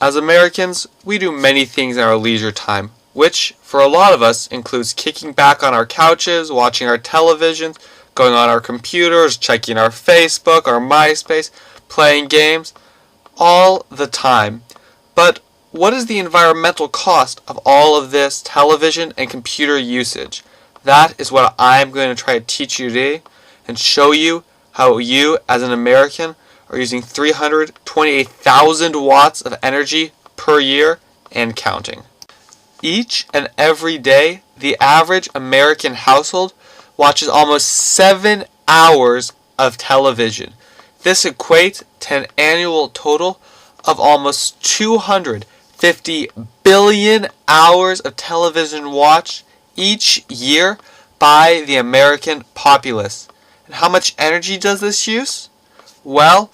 As Americans, we do many things in our leisure time, which, for a lot of us, includes kicking back on our couches, watching our televisions, going on our computers, checking our Facebook, our MySpace, playing games, all the time. But what is the environmental cost of all of this television and computer usage? That is what I'm going to try to teach you today and show you how you, as an American, are using 328,000 watts of energy per year and counting. Each and every day, the average American household watches almost 7 hours of television. This equates to an annual total of almost 250 billion hours of television watched each year by the American populace. And how much energy does this use? Well,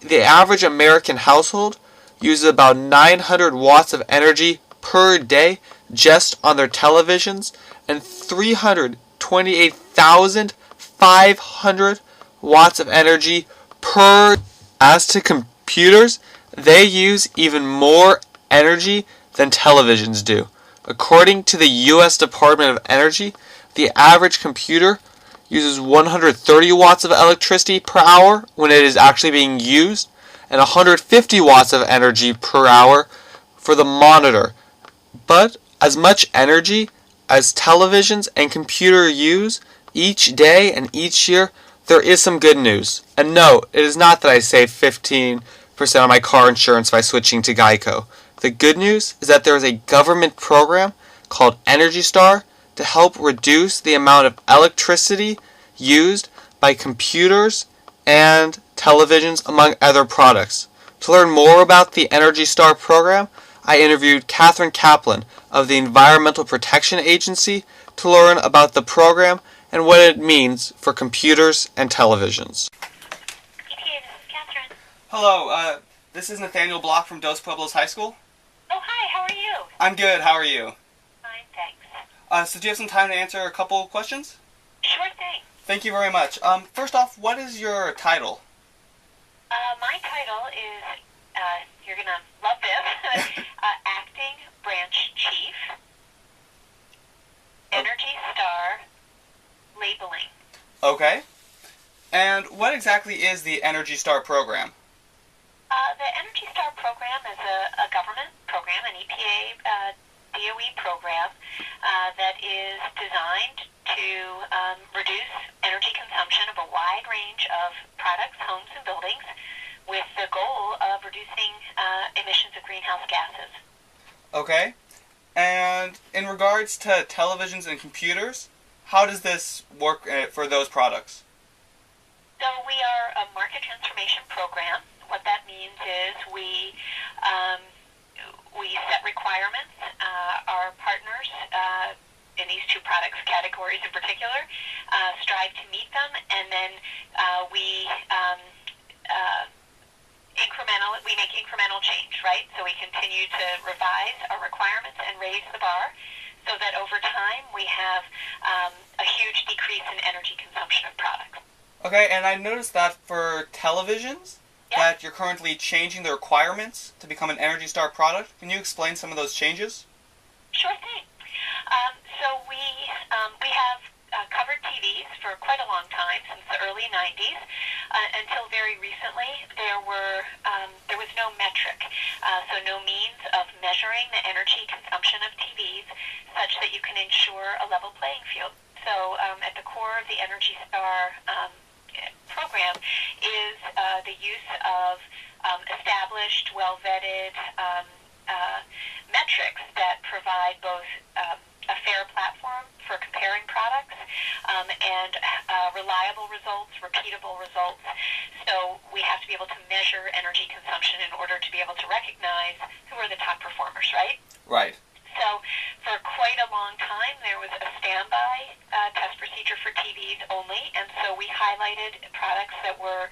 the average American household uses about 900 watts of energy per day just on their televisions and 328,500 watts of energy per. As to computers, they use even more energy than televisions do. According to the U.S. Department of Energy, the average computer uses 130 watts of electricity per hour when it is actually being used, and 150 watts of energy per hour for the monitor. But as much energy as televisions and computers use each day and each year, there is some good news. And no, it is not that I save 15% on my car insurance by switching to Geico. The good news is that there is a government program called Energy Star to help reduce the amount of electricity used by computers and televisions, among other products. To learn more about the Energy Star program, I interviewed Catherine Kaplan of the Environmental Protection Agency to learn about the program and what it means for computers and televisions. EPA, this is Catherine. Hello, this is Nathaniel Block from Dos Pueblos High School. Oh, hi, how are you? I'm good, how are you? Fine, thanks. So do you have some time to answer a couple questions? Sure thing. Thank you very much. First off, what is your title? My title is, you're going to love this, Acting Branch Chief, Energy Star Labeling. Okay. And what exactly is the Energy Star program? The Energy Star program is a government program, an EPA DOE program that is designed to reduce energy consumption of a wide range of products, homes, and buildings with the goal of reducing emissions of greenhouse gases. Okay. And in regards to televisions and computers, how does this work for those products? So we are a market transformation program. What that means is we set requirements. Our partners in these two products categories in particular strive to meet them, and then we make incremental change, right? So we continue to revise our requirements and raise the bar so that over time we have a huge decrease in energy consumption of products. Okay, and I noticed that for televisions, that you're currently changing the requirements to become an Energy Star product. Can you explain some of those changes? Sure thing. So we have covered TVs for quite a long time, since the early 90s, until very recently. There was no metric, so no means of measuring the energy consumption of TVs such that you can ensure a level playing field. So at the core of the Energy Star program is the use of established, well-vetted metrics that provide both a fair platform for comparing products and reliable results, repeatable results. So we have to be able to measure energy consumption in order to be able to recognize who are the top performers, right? Right. So for quite a long time, there was a standby test procedure for TVs only, and so we highlighted products that were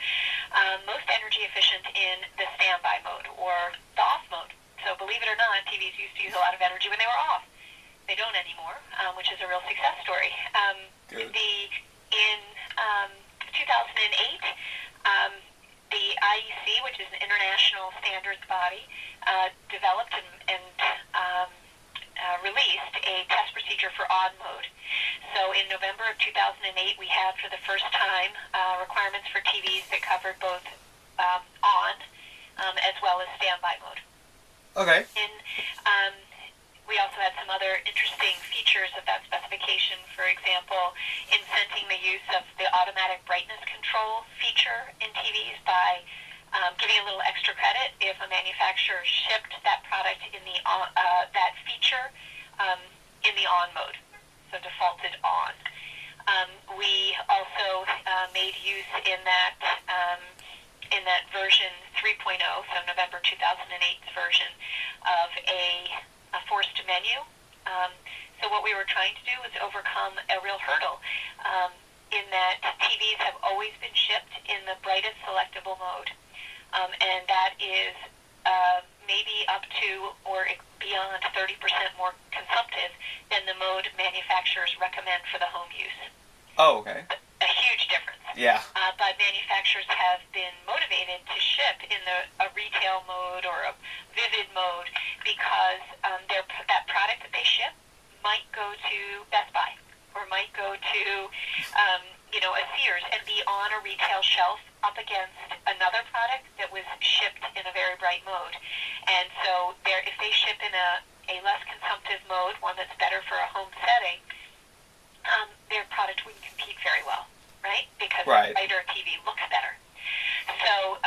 most energy efficient in the standby mode or the off mode. So believe it or not, TVs used to use a lot of energy when they were off. They don't anymore, which is a real success story. In 2008, the IEC, which is an international standards body, developed and released a test procedure for on mode. So in November of 2008, we had for the first time requirements for TVs that covered both on as well as standby mode. Okay. And we also had some other interesting features of that specification. For example, incenting the use of the automatic brightness control feature in TVs by giving a little extra credit if a manufacturer shipped that product in the that feature in the on mode, so defaulted on. We also made use in that version 3.0, so November 2008's version of a forced menu. So what we were trying to do was overcome a real hurdle in that TVs have always been shipped in the brightest selectable mode. And that is maybe up to or beyond 30% more consumptive than the mode manufacturers recommend for the home use. Oh, okay. A huge difference. Yeah. But manufacturers have been motivated to ship in a retail mode or a vivid mode because that product that they ship might go to Best Buy or might go to a Sears and be on a retail shelf up against another product that was shipped in a very bright mode. And so if they ship in a less consumptive mode, one that's better for a home setting, their product wouldn't compete very well, right? Because Right. a brighter TV looks better. So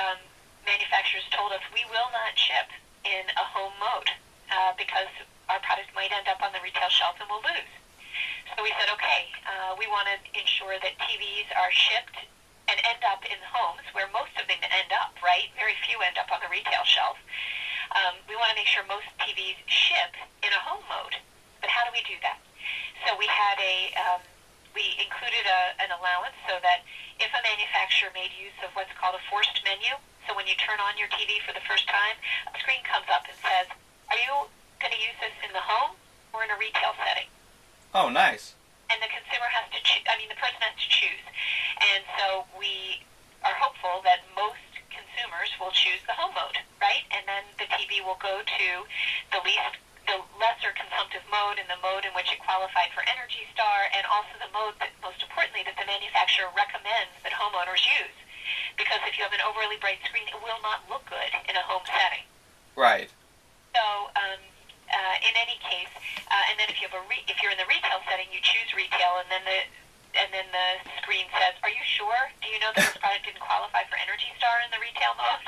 manufacturers told us we will not ship in a home mode because our product might end up on the retail shelf and we'll lose. So we said, okay, we want to ensure that TVs are shipped and end up in homes where most of them end up, right? Very few end up on the retail shelf. We want to make sure most TVs ship in a home mode. But how do we do that? So we had we included an allowance so that if a manufacturer made use of what's called a forced menu, so when you turn on your TV for the first time, a screen comes up and says, are you going to use this in the home or in a retail setting? Oh, nice. And the consumer has to the person has to choose. And so we are hopeful that most consumers will choose the home mode, right? And then the TV will go to the lesser consumptive mode and the mode in which it qualified for Energy Star, and also the mode that, most importantly, that the manufacturer recommends that homeowners use. Because if you have an overly bright screen, it will not look good in a home setting. Right. So, in any case, and then if you're in the retail setting, you choose retail, and then the screen says, "Are you sure? Do you know that this product didn't qualify for Energy Star in the retail mode?"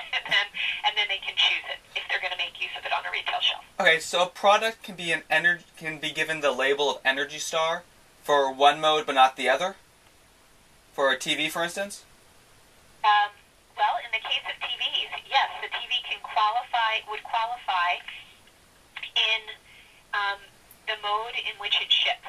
and then they can choose it if they're going to make use of it on a retail shelf. Okay, so a product can be given the label of Energy Star for one mode but not the other? For a TV, for instance? Well, in the case of TVs, yes, the TV would qualify in the mode in which it ships.